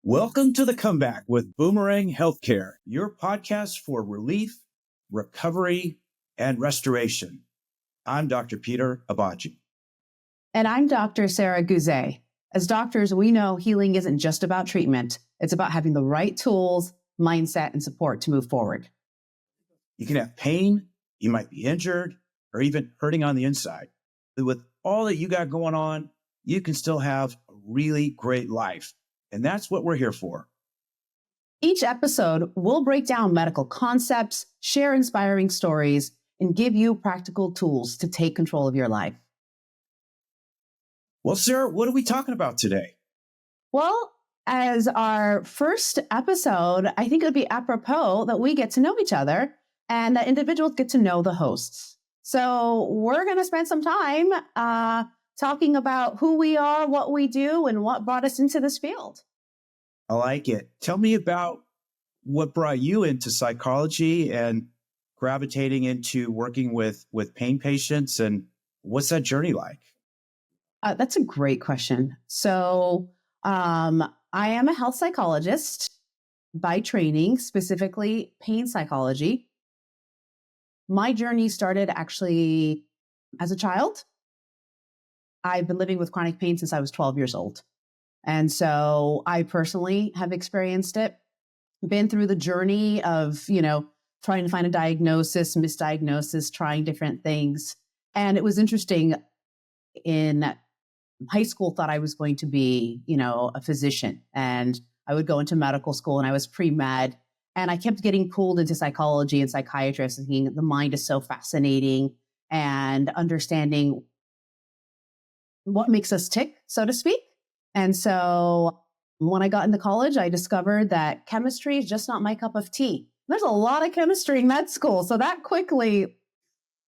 Welcome to The Comeback with Boomerang Healthcare, your podcast for relief, recovery, and restoration. I'm Dr. Peter Abaci. And I'm Dr. Sarah Goozeé. As doctors, we know healing isn't just about treatment. It's about having the right tools, mindset, and support to move forward. You can have pain, you might be injured, or even hurting on the inside. But with all that you got going on, you can still have a really great life. And that's what we're here for. Each episode, we'll break down medical concepts, share inspiring stories, and give you practical tools to take control of your life. Well, Sarah, what are we talking about today? Well, as our first episode, I think it would be apropos that we get to know each other and that individuals get to know the hosts. So we're going to spend some time talking about who we are, what we do, and what brought us into this field. I like it. Tell me about what brought you into psychology and gravitating into working with pain patients, and what's that journey like? That's a great question. So I am a health psychologist by training, specifically pain psychology. My journey started actually as a child. I've been living with chronic pain since I was 12 years old. And so I personally have experienced it, been through the journey of, trying to find a diagnosis, misdiagnosis, trying different things. And it was interesting. In high school, thought I was going to be, a physician, and I would go into medical school, and I was pre-med, and I kept getting pulled into psychology and psychiatrists, thinking the mind is so fascinating and understanding what makes us tick, so to speak. And so when I got into college, I discovered that chemistry is just not my cup of tea. There's a lot of chemistry in med school. So that quickly...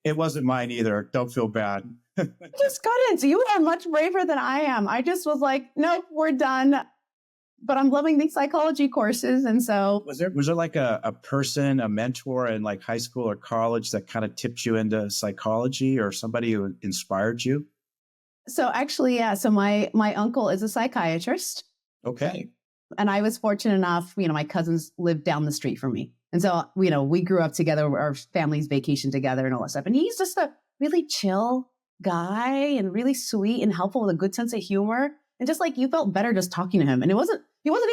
It wasn't mine either. Don't feel bad. I just got into, you are much braver than I am. I just was like, nope, we're done. But I'm loving these psychology courses. And so... Was there like a person, a mentor in like high school or college that kind of tipped you into psychology, or somebody who inspired you? So actually, yeah. So my uncle is a psychiatrist. Okay. And I was fortunate enough, my cousins lived down the street from me. And so, we grew up together, our families vacationed together and all that stuff. And he's just a really chill guy and really sweet and helpful with a good sense of humor. And just like you felt better just talking to him. And he wasn't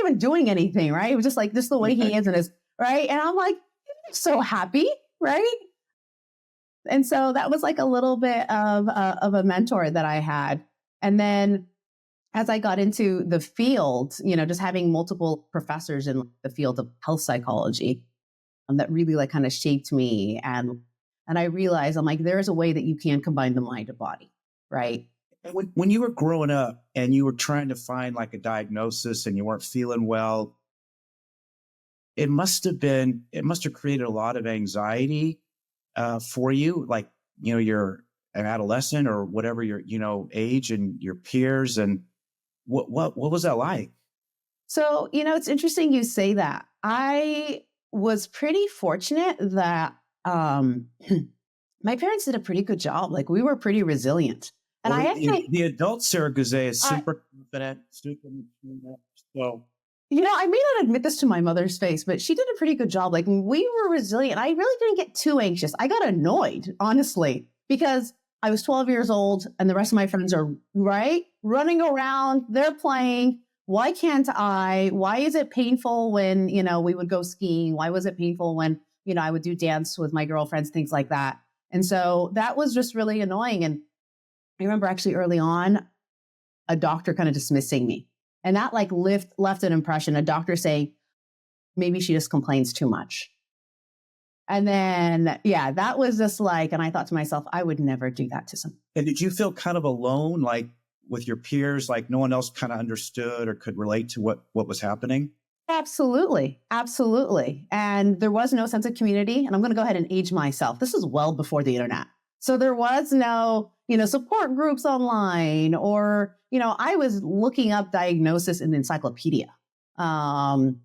even doing anything, right? It was just like just the way he is and his, right? And I'm like, so happy, right? And so that was like a little bit of a mentor that I had. And then as I got into the field, just having multiple professors in the field of health psychology that really like kind of shaped me. And I realized I'm like, there's a way that you can combine the mind and body, right? When you were growing up and you were trying to find like a diagnosis and you weren't feeling well, it must have created a lot of anxiety for you, like, you're an adolescent or whatever your, age and your peers. And what was that like? So, it's interesting you say that. I was pretty fortunate that my parents did a pretty good job. Like, we were pretty resilient. And well, the adult Sarah Goozeé is super confident, so. I may not admit this to my mother's face, but she did a pretty good job. Like, we were resilient. I really didn't get too anxious. I got annoyed, honestly, because I was 12 years old and the rest of my friends are running around. They're playing. Why can't I? Why is it painful when, we would go skiing? Why was it painful when, I would do dance with my girlfriends, things like that. And so that was just really annoying. And I remember actually early on, a doctor kind of dismissing me. And that like left an impression, a doctor saying, maybe she just complains too much. And then, yeah, that was just like, and I thought to myself, I would never do that to someone. And did you feel kind of alone, like with your peers, like no one else kind of understood or could relate to what was happening? Absolutely. Absolutely. And there was no sense of community. And I'm going to go ahead and age myself. This is well before the internet. So there was no, support groups online or, I was looking up diagnosis in the encyclopedia. And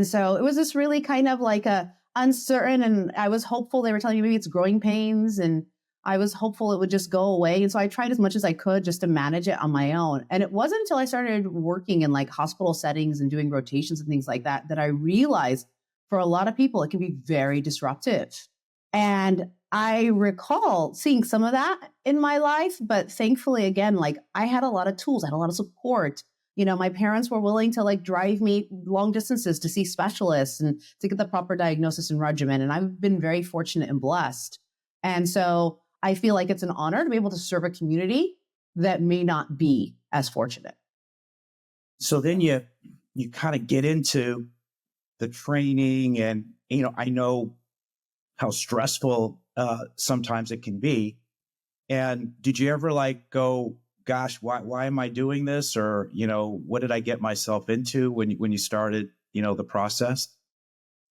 so it was just really kind of like a uncertain, and I was hopeful. They were telling me maybe it's growing pains and I was hopeful it would just go away. And so I tried as much as I could just to manage it on my own. And it wasn't until I started working in like hospital settings and doing rotations and things like that that I realized for a lot of people, it can be very disruptive. And I recall seeing some of that in my life, but thankfully, again, like I had a lot of tools, I had a lot of support. My parents were willing to like drive me long distances to see specialists and to get the proper diagnosis and regimen. And I've been very fortunate and blessed. And so I feel like it's an honor to be able to serve a community that may not be as fortunate. So then you kind of get into the training, and I know how stressful sometimes it can be. And did you ever like go, gosh, why am I doing this? Or, what did I get myself into when you started, the process?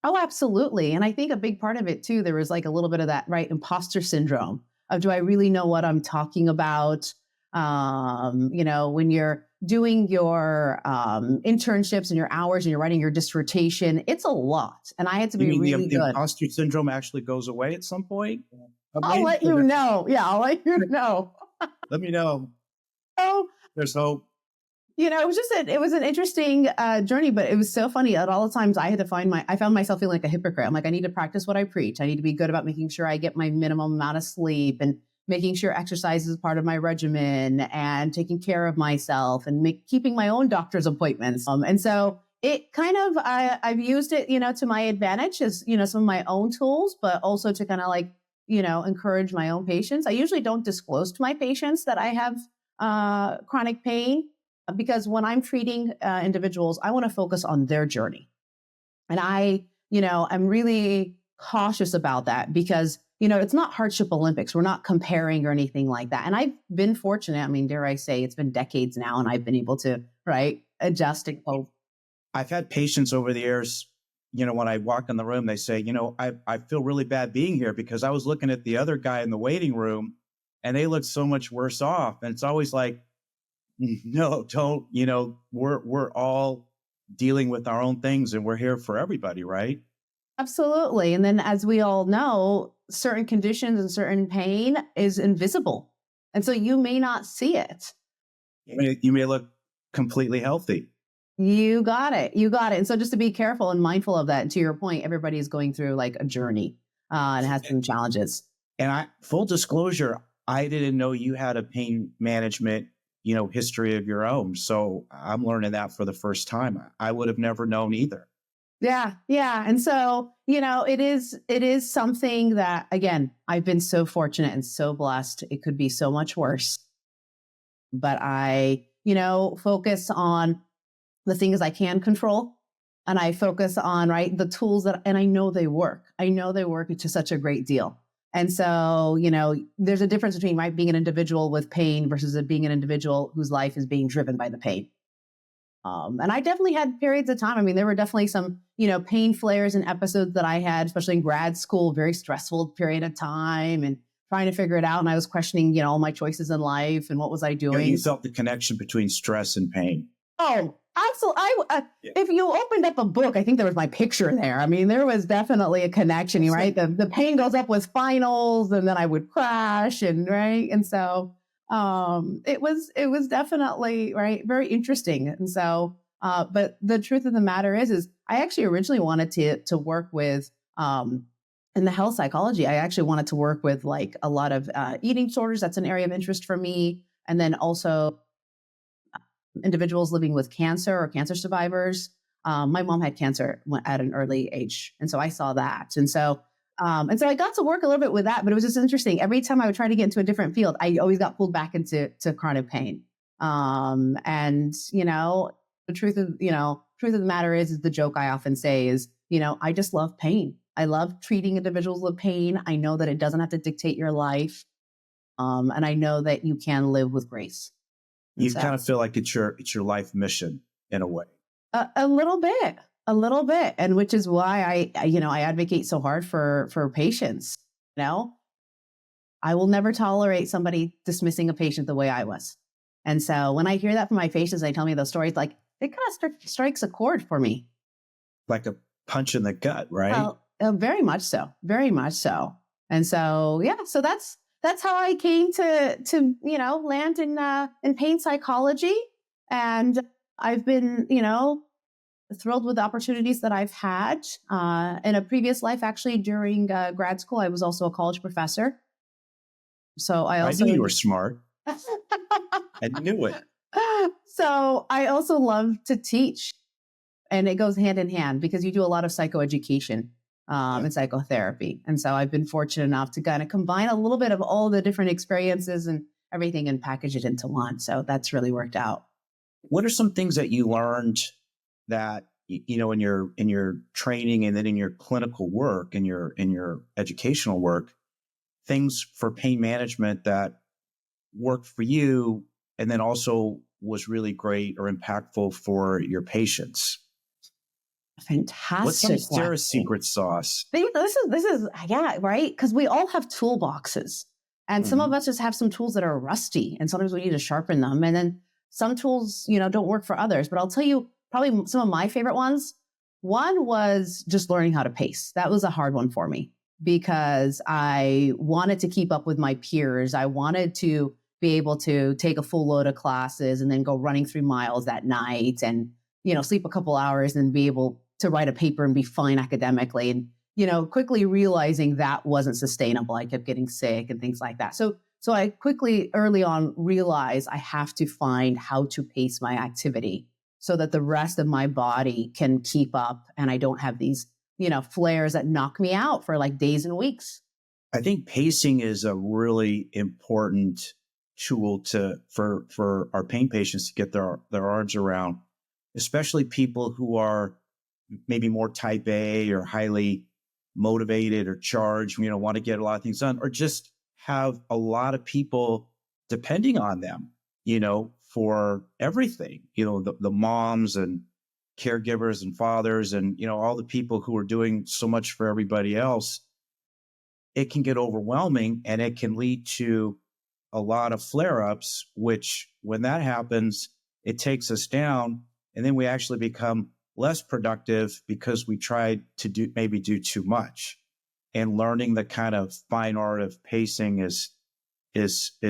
Oh, absolutely. And I think a big part of it too, there was like a little bit of that, right? Imposter syndrome of, do I really know what I'm talking about? When you're doing your internships and your hours and you're writing your dissertation, it's a lot. And I had to You be mean really the good. imposter syndrome actually goes away at some point? I'll let you know. Yeah, I'll let you know. Let me know. Oh, There's hope. It was an interesting journey, but it was so funny. At all the times I found myself feeling like a hypocrite. I'm like, I need to practice what I preach. I need to be good about making sure I get my minimum amount of sleep and making sure exercise is part of my regimen and taking care of myself and keeping my own doctor's appointments. And so it kind of, I've used it, to my advantage as, some of my own tools, but also to kind of like, encourage my own patients. I usually don't disclose to my patients that I have chronic pain, because when I'm treating individuals, I want to focus on their journey. And I'm really cautious about that because, it's not hardship Olympics. We're not comparing or anything like that. And I've been fortunate. I mean, dare I say, it's been decades now, and I've been able to, right, adjust and cope. I've had patients over the years, when I walk in the room, they say, I feel really bad being here because I was looking at the other guy in the waiting room and they look so much worse off. And it's always like, no, don't, we're all dealing with our own things and we're here for everybody, right? Absolutely. And then as we all know, certain conditions and certain pain is invisible. And so you may not see it. You may look completely healthy. You got it. You got it. And so just to be careful and mindful of that. And to your point, everybody is going through like a journey and has some challenges. And full disclosure, I didn't know you had a pain management, history of your own. So I'm learning that for the first time. I would have never known either. Yeah. Yeah. And so, it is something that, again, I've been so fortunate and so blessed. It could be so much worse. But I, focus on the things I can control. And I focus on, right, the tools and I know they work. I know they work to such a great deal. And so, there's a difference between being an individual with pain versus being an individual whose life is being driven by the pain. And I definitely had periods of time. I mean, there were definitely some, pain flares and episodes that I had, especially in grad school, very stressful period of time and trying to figure it out. And I was questioning, all my choices in life and what was I doing? You felt the connection between stress and pain. Oh, absolutely. If you opened up a book, I think there was my picture there. I mean, there was definitely a connection, right? The pain goes up with finals and then I would crash right. And so it was definitely, right, very interesting. And so, but the truth of the matter is I actually originally wanted to work with, in the health psychology, I actually wanted to work with like a lot of eating disorders. That's an area of interest for me. And then also individuals living with cancer or cancer survivors. My mom had cancer at an early age. And so I saw that. And so I got to work a little bit with that, but it was just interesting. Every time I would try to get into a different field, I always got pulled back into chronic pain. The truth of the matter is the joke I often say is, I just love pain. I love treating individuals with pain. I know that it doesn't have to dictate your life. And I know that you can live with grace. You kind of feel like it's your life mission in a way. A little bit, and which is why I advocate so hard for patients. I will never tolerate somebody dismissing a patient the way I was. And so when I hear that from my patients, they tell me those stories, like it kind of strikes a chord for me. Like a punch in the gut, right? Very much so, very much so. And so, yeah, so that's that's how I came to land in pain psychology, and I've been thrilled with the opportunities that I've had. In a previous life, actually during grad school, I was also a college professor. So I I also knew you were smart. I knew it. so I also love to teach, and it goes hand in hand because you do a lot of psychoeducation Yeah. and psychotherapy. And so I've been fortunate enough to kind of combine a little bit of all the different experiences and everything and package it into one. So that's really worked out. What are some things that you learned that in your training and then in your clinical work and in your educational work, things for pain management that worked for you and then also was really great or impactful for your patients? What's Fantastic their question. secret sauce? This is yeah, right, because we all have toolboxes, and some of Mhm. us just have some tools that are rusty, and sometimes we need to sharpen them, and then some tools don't work for others. But I'll tell you probably some of my favorite ones. One was just learning how to pace. That was a hard one for me because I wanted to keep up with my peers. I wanted to be able to take a full load of classes and then go running 3 miles that night and sleep a couple hours and be able to write a paper and be fine academically. And, quickly realizing that wasn't sustainable. I kept getting sick and things like that. So I quickly early on realized I have to find how to pace my activity so that the rest of my body can keep up and I don't have these, flares that knock me out for like days and weeks. I think pacing is a really important tool for our pain patients to get their arms around, especially people who are maybe more type A or highly motivated or charged, want to get a lot of things done, or just have a lot of people depending on them, for everything, the moms and caregivers and fathers and, all the people who are doing so much for everybody else. It can get overwhelming and it can lead to a lot of flare ups, which when that happens, it takes us down. And then we actually become less productive because we tried to do too much. And learning the kind of fine art of pacing is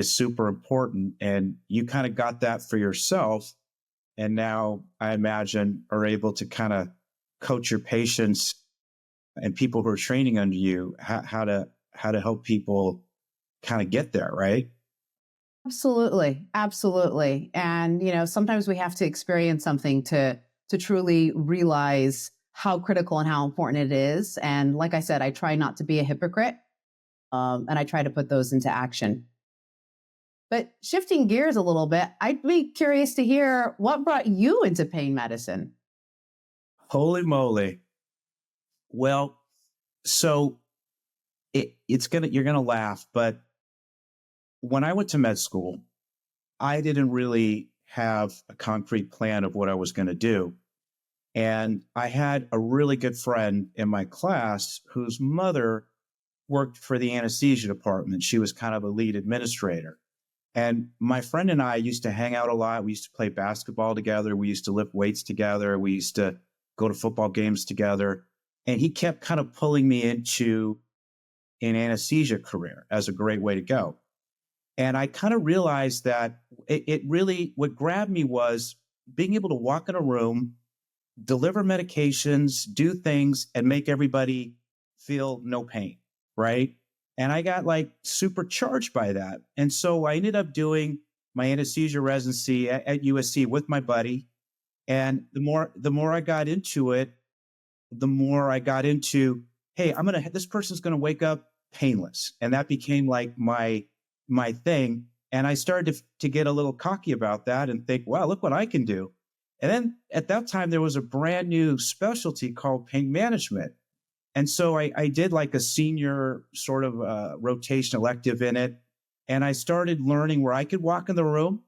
super important. And you kind of got that for yourself. And now I imagine are able to kind of coach your patients and people who are training under you how to help people kind of get there, right? Absolutely. Absolutely. And, sometimes we have to experience something to truly realize how critical and how important it is. And like I said, I try not to be a hypocrite. And I try to put those into action. But shifting gears a little bit, I'd be curious to hear what brought you into pain medicine. Holy moly. Well, so you're gonna laugh, but when I went to med school, I didn't really have a concrete plan of what I was going to do. And I had a really good friend in my class whose mother worked for the anesthesia department. She was kind of a lead administrator. And my friend and I used to hang out a lot. We used to play basketball together. We used to lift weights together. We used to go to football games together. And he kept kind of pulling me into an anesthesia career as a great way to go. And I kind of realized that it really, what grabbed me was being able to walk in a room, deliver medications, do things, and make everybody feel no pain, right? And I got like supercharged by that. And so I ended up doing my anesthesia residency at USC with my buddy. And the more I got into it, the more I got into, hey, this person's gonna wake up painless. And that became like my thing. And I started to get a little cocky about that and think, wow, look what I can do. And then at that time, there was a brand new specialty called pain management. And so I did like a senior sort of rotation elective in it. And I started learning where I could walk in the room,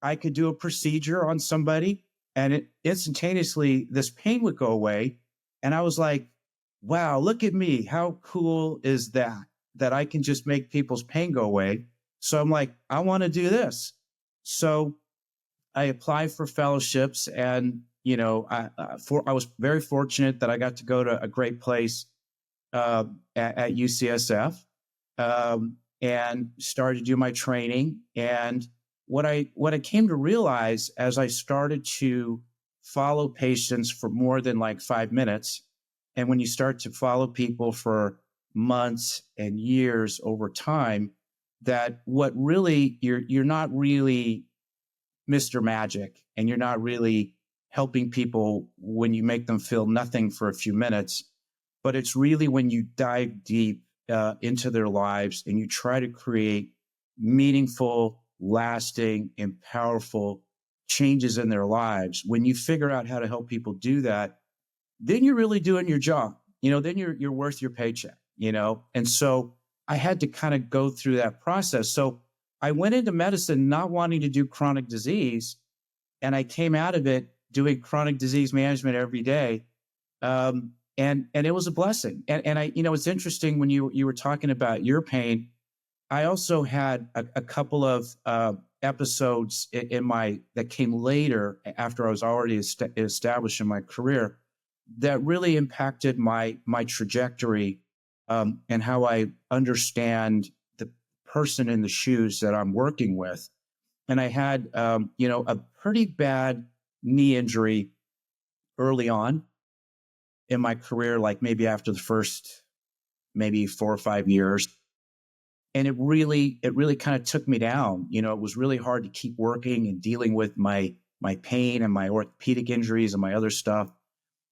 I could do a procedure on somebody, and it instantaneously, this pain would go away. And I was like, wow, look at me. How cool is that? That I can just make people's pain go away. So I'm like, I want to do this. So I applied for fellowships, and I was very fortunate that I got to go to a great place at UCSF. and started to do my training. And what I came to realize as I started to follow patients for more than like 5 minutes, and when you start to follow people for months and years over time, that what really you're not really Mr. Magic, and you're not really helping people when you make them feel nothing for a few minutes, but it's really when you dive deep into their lives and you try to create meaningful, lasting, and powerful changes in their lives. When you figure out how to help people do that, then you're really doing your job. Then you're worth your paycheck. And so I had to kind of go through that process. So I went into medicine not wanting to do chronic disease, and I came out of it doing chronic disease management every day. And it was a blessing. And it's interesting when you were talking about your pain. I also had a couple of episodes in my that came later after I was already established in my career that really impacted my trajectory, and how I understand the person in the shoes that I'm working with. And I had a pretty bad knee injury early on in my career, like maybe after the first maybe 4 or 5 years. And it really kind of took me down. It was really hard to keep working and dealing with my pain and my orthopedic injuries and my other stuff.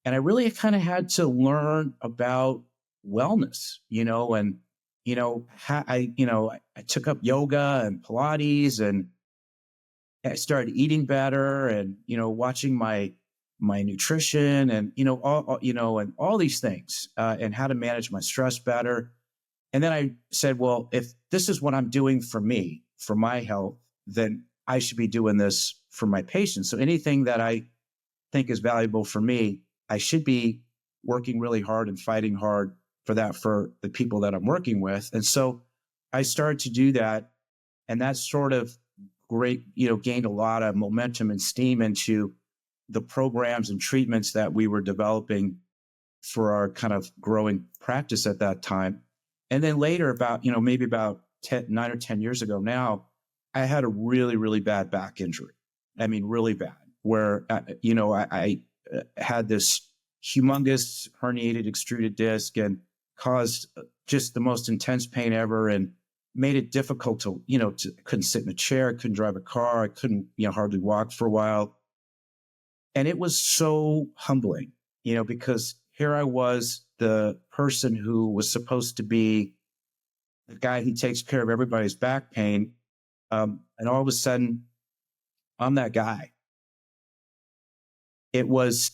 And I really kind of had to learn about wellness, and I took up yoga and Pilates, and I started eating better, and watching my nutrition, and and all these things, and how to manage my stress better. And then I said, well, if this is what I'm doing for me, for my health, then I should be doing this for my patients. So anything that I think is valuable for me, I should be working really hard and fighting hard for that for the people that I'm working with. And so I started to do that. And that sort of gained a lot of momentum and steam into the programs and treatments that we were developing for our kind of growing practice at that time. And then later, maybe about 9 or 10 years ago now, I had a really, really bad back injury. I mean, really bad, where, I had this humongous herniated extruded disc and caused just the most intense pain ever, and made it difficult couldn't sit in a chair, I couldn't drive a car, I couldn't, hardly walk for a while. And it was so humbling, because here I was, the person who was supposed to be the guy who takes care of everybody's back pain. And all of a sudden, I'm that guy. It was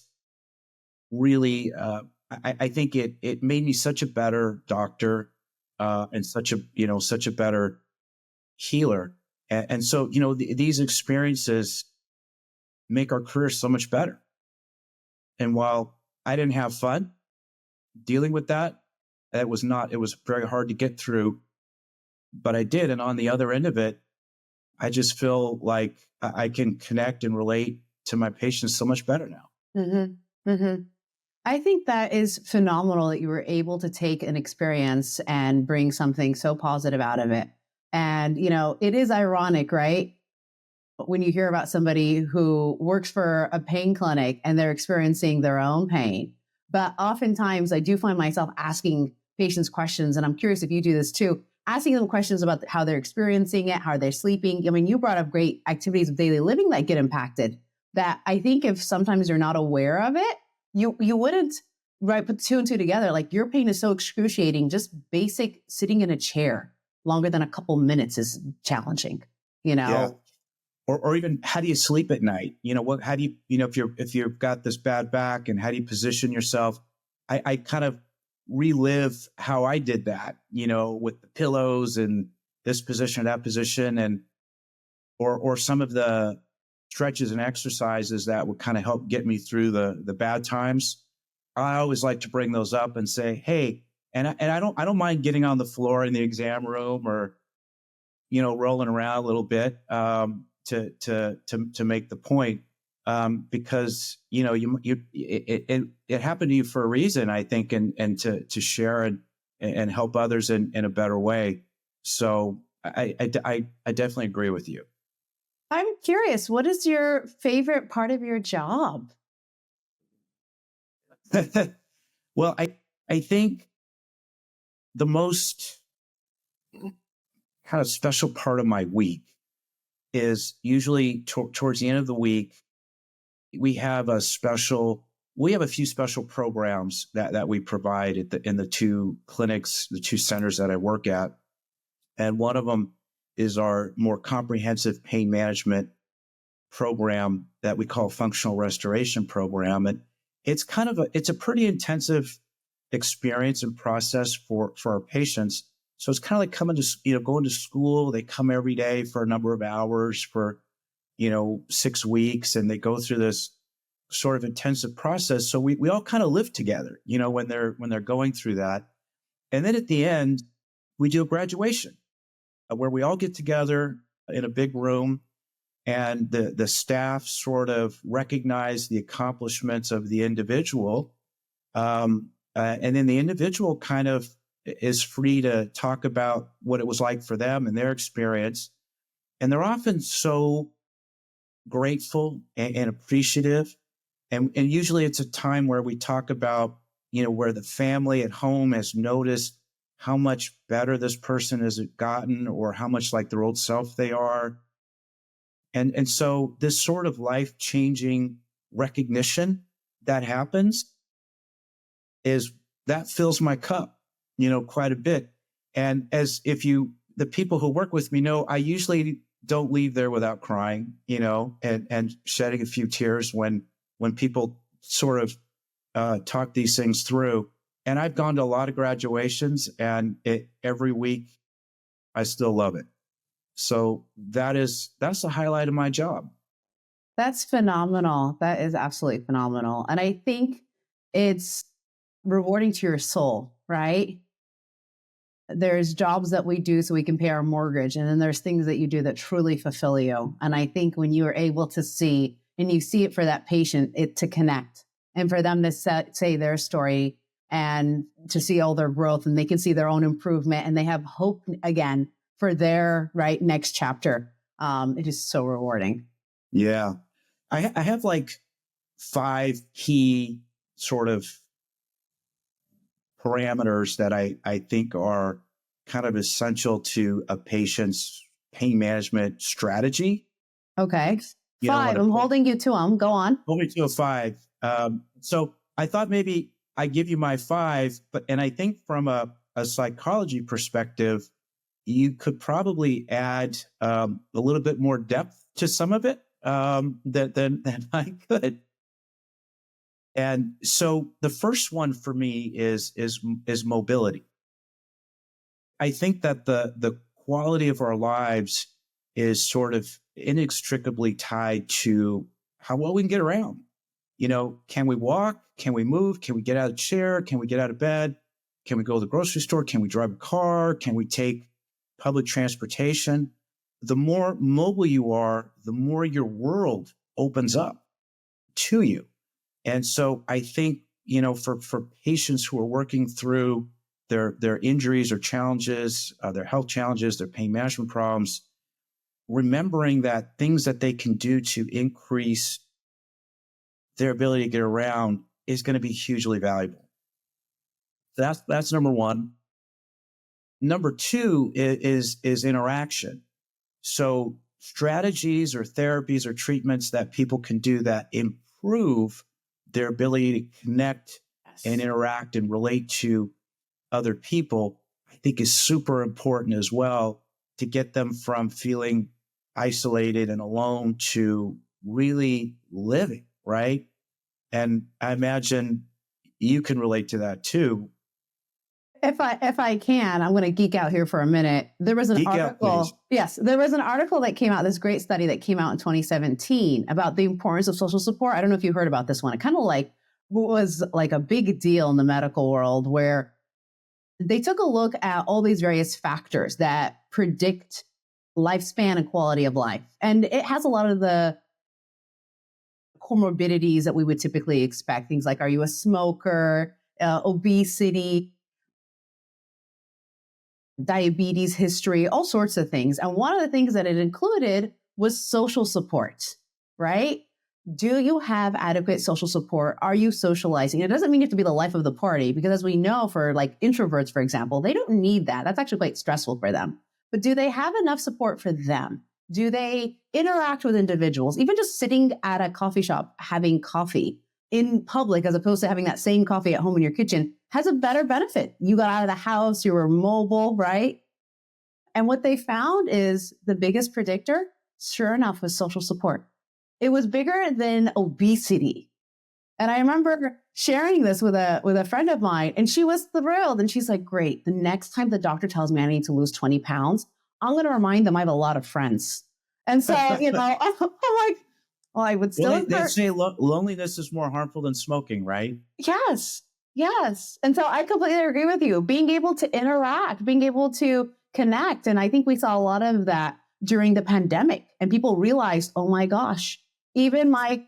really, I think it made me such a better doctor, and such a better healer. And so, these experiences make our career so much better. And while I didn't have fun dealing with that, it was very hard to get through, but I did. And on the other end of it, I just feel like I can connect and relate to my patients so much better now. Mm-hmm. Mm-hmm. I think that is phenomenal that you were able to take an experience and bring something so positive out of it. And, it is ironic, right? When you hear about somebody who works for a pain clinic and they're experiencing their own pain. But oftentimes I do find myself asking patients questions, and I'm curious if you do this too, asking them questions about how they're experiencing it, how they're sleeping. I mean, you brought up great activities of daily living that get impacted, that I think if sometimes you're not aware of it, you wouldn't put two and two together. Like, your pain is so excruciating, just basic sitting in a chair longer than a couple minutes is challenging, Yeah. Or even, how do you sleep at night? How do you, if you've got this bad back, and how do you position yourself? I kind of relive how I did that, with the pillows and this position, that position, and, or some of the stretches and exercises that would kind of help get me through the bad times. I always like to bring those up and say, hey, and I don't mind getting on the floor in the exam room, or, rolling around a little bit, to make the point, because it happened to you for a reason, I think, and to share and help others in a better way. So I definitely agree with you. I'm curious, what is your favorite part of your job? Well, I think the most kind of special part of my week is usually towards the end of the week. We have a few special programs that we provide in the two clinics, the two centers that I work at. And one of them is our more comprehensive pain management program that we call functional restoration program. And it's a pretty intensive experience and process for our patients. So it's kind of like going to school. They come every day for a number of hours for, 6 weeks, and they go through this sort of intensive process. So we all kind of live together, when they're going through that. And then at the end, we do a graduation where we all get together in a big room, and the staff sort of recognize the accomplishments of the individual. And then the individual kind of is free to talk about what it was like for them and their experience. And they're often so grateful and appreciative. And usually it's a time where we talk about, where the family at home has noticed how much better this person has gotten, or how much like their old self they are. And so this sort of life changing recognition that happens is that fills my cup, quite a bit. And the people who work with me know, I usually don't leave there without crying, and shedding a few tears when people sort of talk these things through. And I've gone to a lot of graduations, and every week I still love it. So that's the highlight of my job. That's phenomenal. That is absolutely phenomenal. And I think it's rewarding to your soul, right? There's jobs that we do so we can pay our mortgage. And then there's things that you do that truly fulfill you. And I think when you are able to see, and you see it for that patient, it to connect and for them to say their story and to see all their growth, and they can see their own improvement, and they have hope again for their right next chapter. It is so rewarding. Yeah. I have like 5 key sort of parameters that I think are kind of essential to a patient's pain management strategy. Okay. When 5. I'm holding you to them. Go on. hold me to a 5. So I thought maybe I give you my 5, and I think from a psychology perspective, you could probably add a little bit more depth to some of it than I could. And so the first one for me is mobility. I think that the quality of our lives is sort of inextricably tied to how well we can get around. Can we walk? Can we move? Can we get out of the chair? Can we get out of bed? Can we go to the grocery store? Can we drive a car? Can we take public transportation? The more mobile you are, the more your world opens up to you. And so I think, for patients who are working through their injuries or challenges, their health challenges, their pain management problems, remembering that things that they can do to increase their ability to get around is going to be hugely valuable. That's number one. Number two is interaction. So strategies or therapies or treatments that people can do that improve their ability to connect and interact and relate to other people, I think is super important as well, to get them from feeling isolated and alone to really living, right? And I imagine you can relate to that too. If I can, I'm going to geek out here for a minute. There was an Geek out, please. article. Yes, there was an article that came out, this great study that came out in 2017 about the importance of social support. I don't know if you heard about this one. It kind of like was like a big deal in the medical world, where they took a look at all these various factors that predict lifespan and quality of life. And it has a lot of the comorbidities that we would typically expect. Things like, are you a smoker, obesity, diabetes history, all sorts of things. And one of the things that it included was social support, right? Do you have adequate social support? Are you socializing? It doesn't mean you have to be the life of the party, because as we know, for like introverts, for example, they don't need that. That's actually quite stressful for them. But do they have enough support for them? Do they interact with individuals? Even just sitting at a coffee shop, having coffee in public, as opposed to having that same coffee at home in your kitchen, has a better benefit. You got out of the house, you were mobile, right? And what they found is the biggest predictor, sure enough, was social support. It was bigger than obesity. And I remember sharing this with a friend of mine, and she was thrilled. And she's like, great, the next time the doctor tells me I need to lose 20 pounds, I'm going to remind them I have a lot of friends. And so, I'm like, well, I would still. Well, they say loneliness is more harmful than smoking, right? Yes. Yes. And so I completely agree with you. Being able to interact, being able to connect. And I think we saw a lot of that during the pandemic, and people realized, oh my gosh, even my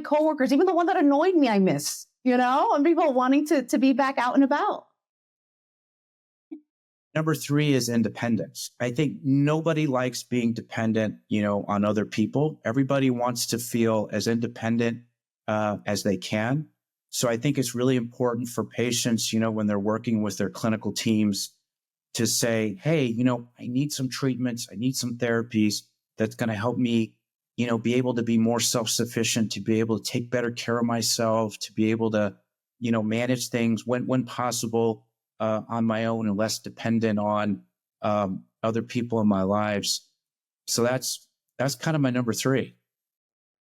coworkers, even the one that annoyed me, I miss, and people wanting to be back out and about. Number 3 is independence. I think nobody likes being dependent, on other people. Everybody wants to feel as independent as they can. So I think it's really important for patients, when they're working with their clinical teams, to say, hey, I need some treatments, I need some therapies that's going to help me, be able to be more self-sufficient, to be able to take better care of myself, to be able to, manage things when possible on my own and less dependent on other people in my lives. So that's kind of my number 3.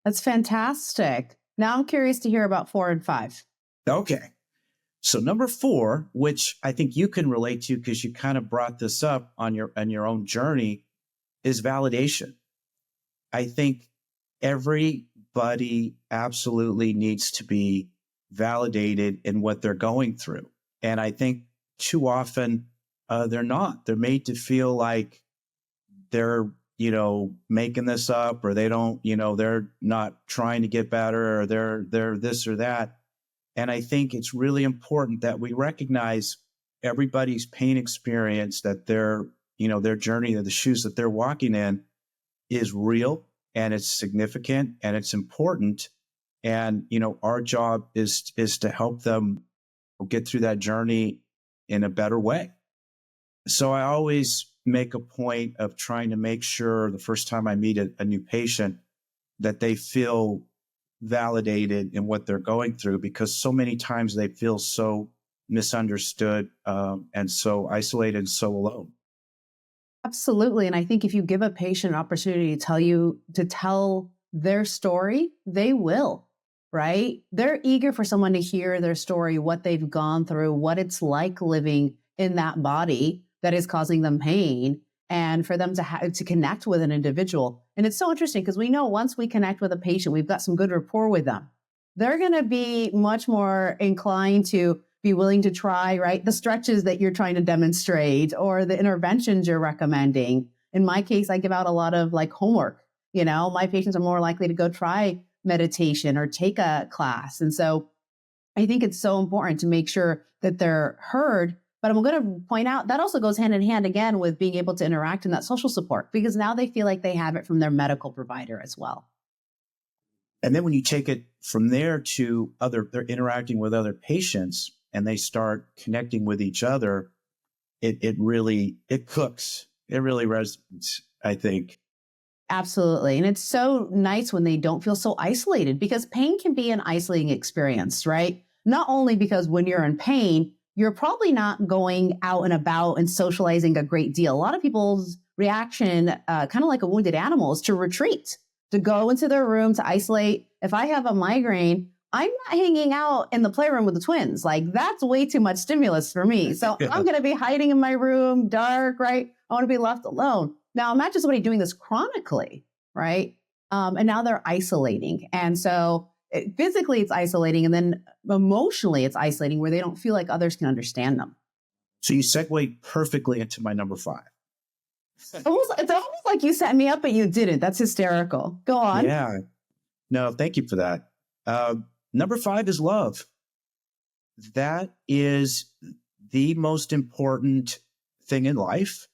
That's fantastic. Now I'm curious to hear about 4 and 5. Okay. So number 4, which I think you can relate to because you kind of brought this up on your own journey, is validation. I think everybody absolutely needs to be validated in what they're going through. And I think too often they're not. They're made to feel like they're, making this up, or they don't, they're not trying to get better, or they're this or that. And I think it's really important that we recognize everybody's pain experience, that their journey, or the shoes that they're walking in, is real, and it's significant, and it's important. And, our job is to help them get through that journey in a better way. So I always make a point of trying to make sure the first time I meet a new patient that they feel validated in what they're going through, because so many times they feel so misunderstood and so isolated and so alone. Absolutely. And I think if you give a patient an opportunity to tell their story, they will, right? They're eager for someone to hear their story, what they've gone through, what it's like living in that body that is causing them pain, and for them to connect with an individual. And it's so interesting because we know once we connect with a patient, we've got some good rapport with them. They're going to be much more inclined to be willing to try, right, the stretches that you're trying to demonstrate or the interventions you're recommending. In my case, I give out a lot of like homework. My patients are more likely to go try meditation or take a class. And so I think it's so important to make sure that they're heard. But I'm going to point out that also goes hand in hand again with being able to interact in that social support, because now they feel like they have it from their medical provider as well. And then when you take it from there to they're interacting with other patients and they start connecting with each other, it really cooks. It really resonates, I think. Absolutely. And it's so nice when they don't feel so isolated, because pain can be an isolating experience, right? Not only because when you're in pain, you're probably not going out and about and socializing a great deal. A lot of people's reaction, kind of like a wounded animal, is to retreat, to go into their room, to isolate. If I have a migraine, I'm not hanging out in the playroom with the twins. Like, that's way too much stimulus for me. So I'm going to be hiding in my room, dark, right? I want to be left alone. Now, imagine somebody doing this chronically, right? And now they're isolating. And so physically it's isolating, and then emotionally it's isolating, where they don't feel like others can understand them. So you segue perfectly into my number 5. It's almost like you set me up, but you didn't. That's hysterical. Go on. Yeah. No, thank you for that. Number 5 is love. That is the most important thing in life.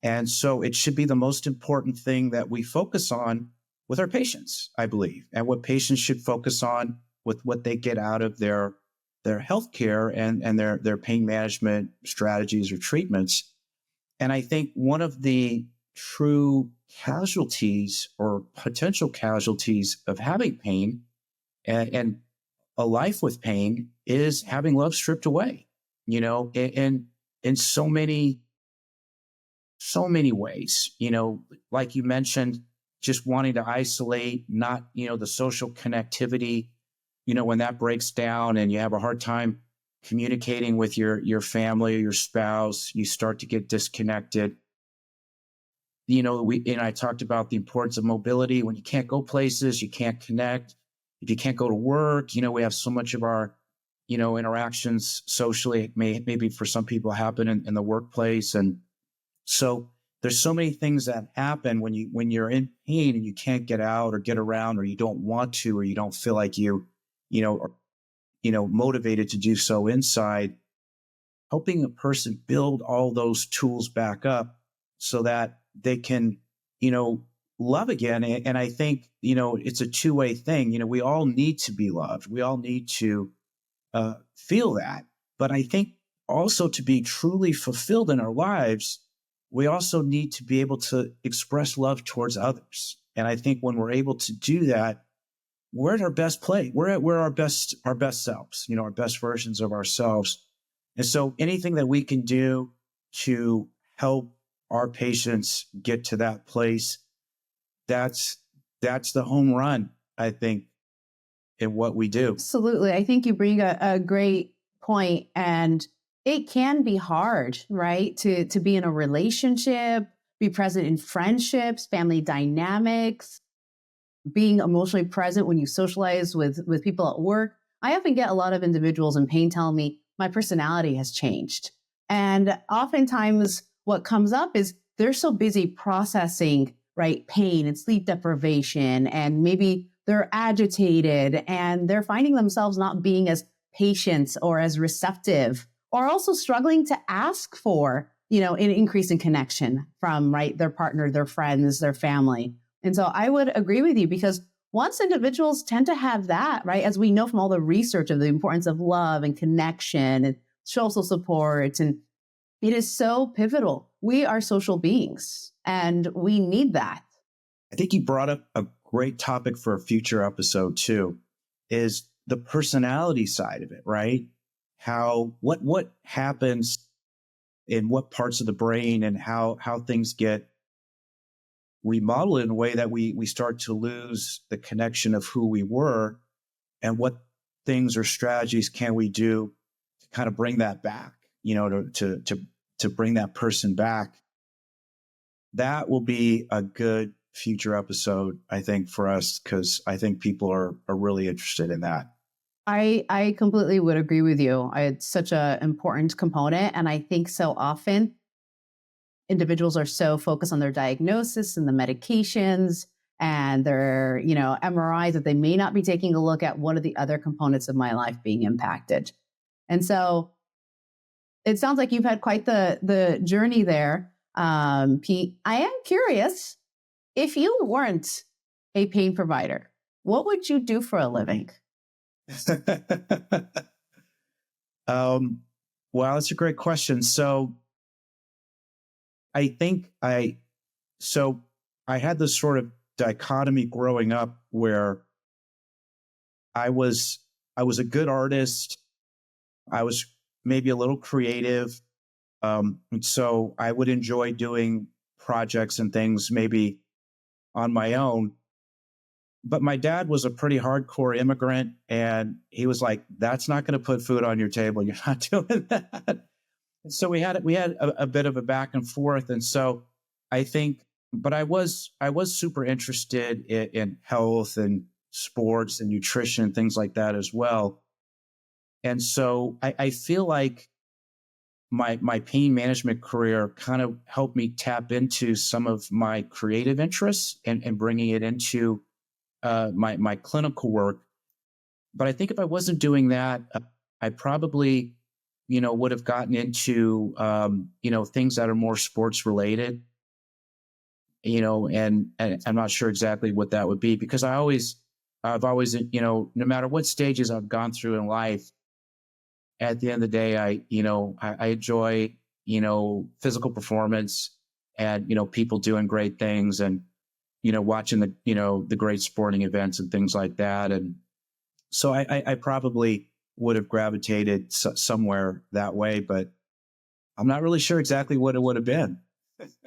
And so it should be the most important thing that we focus on with our patients, I believe, and what patients should focus on with what they get out of their healthcare and their pain management strategies or treatments. And I think one of the true casualties or potential casualties of having pain and a life with pain is having love stripped away, and in so many ways, like you mentioned, just wanting to isolate, not, the social connectivity, when that breaks down and you have a hard time communicating with your family or your spouse, you start to get disconnected. And I talked about the importance of mobility. When you can't go places, you can't connect. If you can't go to work, we have so much of our, interactions socially, maybe for some people happen in the workplace. And so there's so many things that happen when you're in pain and you can't get out or get around, or you don't want to, or you don't feel like are, motivated to do so inside. Helping a person build all those tools back up so that they can, love again. And I think, it's a two-way thing. We all need to be loved. We all need to feel that. But I think also to be truly fulfilled in our lives, we also need to be able to express love towards others. And I think when we're able to do that, we're at our best play. We're our best selves, our best versions of ourselves. And so anything that we can do to help our patients get to that place, that's the home run, I think, in what we do. Absolutely. I think you bring a great point, and it can be hard, right? To be in a relationship, be present in friendships, family dynamics, being emotionally present when you socialize with people at work. I often get a lot of individuals in pain telling me my personality has changed. And oftentimes what comes up is they're so busy processing, right, pain and sleep deprivation, and maybe they're agitated and they're finding themselves not being as patient or as receptive, or also struggling to ask for, an increase in connection from, right, their partner, their friends, their family. And so I would agree with you, because once individuals tend to have that, right, as we know from all the research of the importance of love and connection and social support, and it is so pivotal. We are social beings and we need that. I think you brought up a great topic for a future episode too, is the personality side of it, right? What happens in what parts of the brain, and how things get remodeled in a way that we start to lose the connection of who we were, and what things or strategies can we do to kind of bring that back, to bring that person back. That will be a good future episode, I think, for us, because I think people are really interested in that. I completely would agree with you. It's such an important component. And I think so often individuals are so focused on their diagnosis and the medications and their, MRIs, that they may not be taking a look at what are the other components of my life being impacted. And so it sounds like you've had quite the journey there, Pete. I am curious, if you weren't a pain provider, what would you do for a living? Well, that's a great question. So I think I had this sort of dichotomy growing up where I was a good artist. I was maybe a little creative. And so I would enjoy doing projects and things maybe on my own. But my dad was a pretty hardcore immigrant, and he was like, "That's not going to put food on your table. You're not doing that." And so we had a bit of a back and forth. And so I think, but I was super interested in health and sports and nutrition and things like that as well. And so I feel like my pain management career kind of helped me tap into some of my creative interests and bringing it into my clinical work. But I think if I wasn't doing that, I probably would have gotten into, things that are more sports related, and I'm not sure exactly what that would be because I've always, no matter what stages I've gone through in life, at the end of the day, I enjoy, physical performance and, people doing great things and, watching the great sporting events and things like that. And so I probably would have gravitated somewhere that way, but I'm not really sure exactly what it would have been.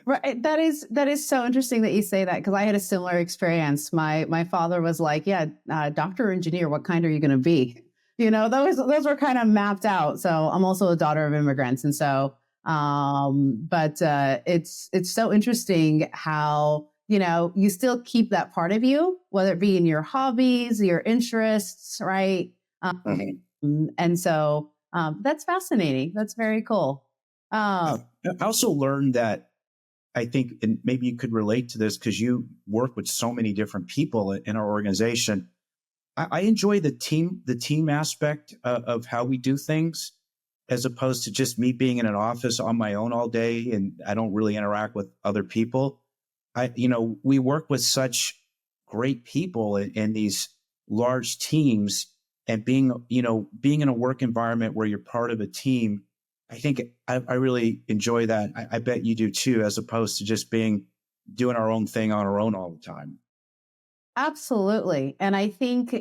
Right. That is so interesting that you say that because I had a similar experience. My father was like, "Yeah, doctor or engineer. What kind are you going to be?" Those were kind of mapped out. So I'm also a daughter of immigrants, and so but it's so interesting how you still keep that part of you, whether it be in your hobbies, your interests, right? Mhm. And so that's fascinating. That's very cool. I Um, I also learned that I think, and maybe you could relate to this because you work with so many different people in our organization. I enjoy the team aspect of how we do things, as opposed to just me being in an office on my own all day and I don't really interact with other people. We work with such great people in these large teams, and being in a work environment where you're part of a team, I think I really enjoy that. I bet you do too, as opposed to just doing our own thing on our own all the time. Absolutely. And I think,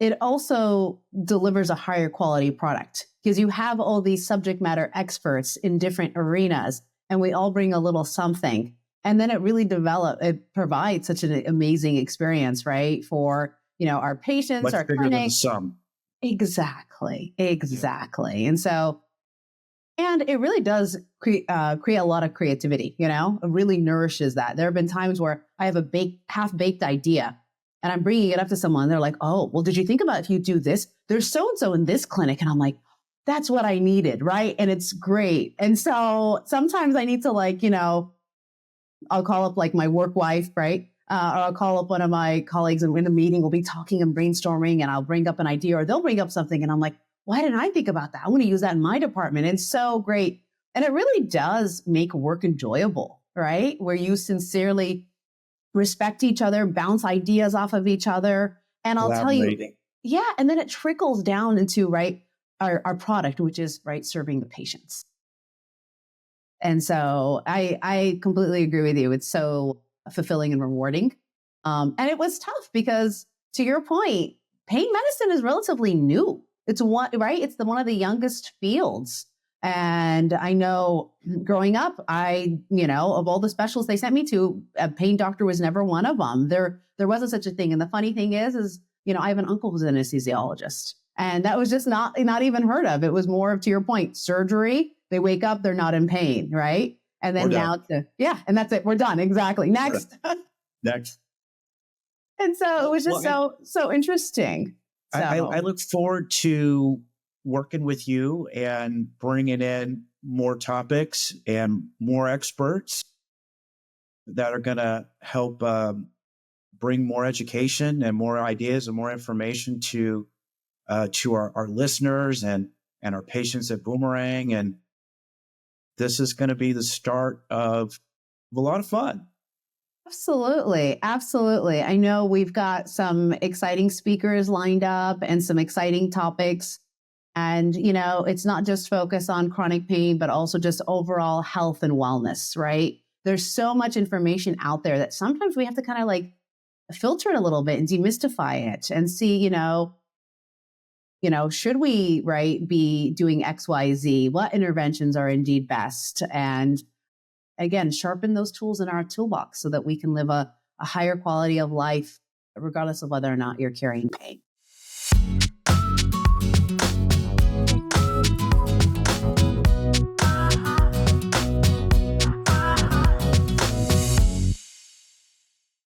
it also delivers a higher quality product because you have all these subject matter experts in different arenas and we all bring a little something. And then it provides such an amazing experience, right? For, our patients, Much our bigger than the clinic. sum. Exactly. Yeah. Exactly. And it really does create a lot of creativity, it really nourishes that. There have been times where I have a half baked idea and I'm bringing it up to someone. They're like, oh, well, did you think about if you do this? There's so and so in this clinic. And I'm like, that's what I needed. Right. And it's great. And so sometimes I need to, I'll call up like my work wife, right? Or I'll call up one of my colleagues and in a meeting, we'll be talking and brainstorming and I'll bring up an idea or they'll bring up something. And I'm like, why didn't I think about that? I want to use that in my department. It's so great. And it really does make work enjoyable, right? Where you sincerely respect each other, bounce ideas off of each other. And I'll tell you, Collaborating. yeah. And then it trickles down into, right, our product, which is, right, serving the patients. And so I completely agree with you. It's so fulfilling and rewarding. And it was tough because, to your point, pain medicine is relatively new. It's one, right? It's one of the youngest fields. And I know growing up, of all the specialists they sent me to, a pain doctor was never one of them. There wasn't such a thing. And the funny thing is, I have an uncle who's an anesthesiologist, and that was just not even heard of. It was more of, to your point, surgery. They wake up, they're not in pain, right? And We're then done. now yeah, and that's it. We're done. Exactly. Next. Next. And so it Well, was just well, so interesting. I So look forward to working with you and bringing in more topics and more experts that are going to help bring more education and more ideas and more information to our listeners and our patients at Boomerang. And this is going to be the start of a lot of fun. absolutely, absolutely. I know we've got some exciting speakers lined up and some exciting topics. And, it's not just focus on chronic pain, but also just overall health and wellness, right? There's so much information out there that sometimes we have to kind of like filter it a little bit and demystify it and see, should we, right, be doing XYZ? What interventions are indeed best? And again, sharpen those tools in our toolbox so that we can live a higher quality of life, regardless of whether or not you're carrying pain.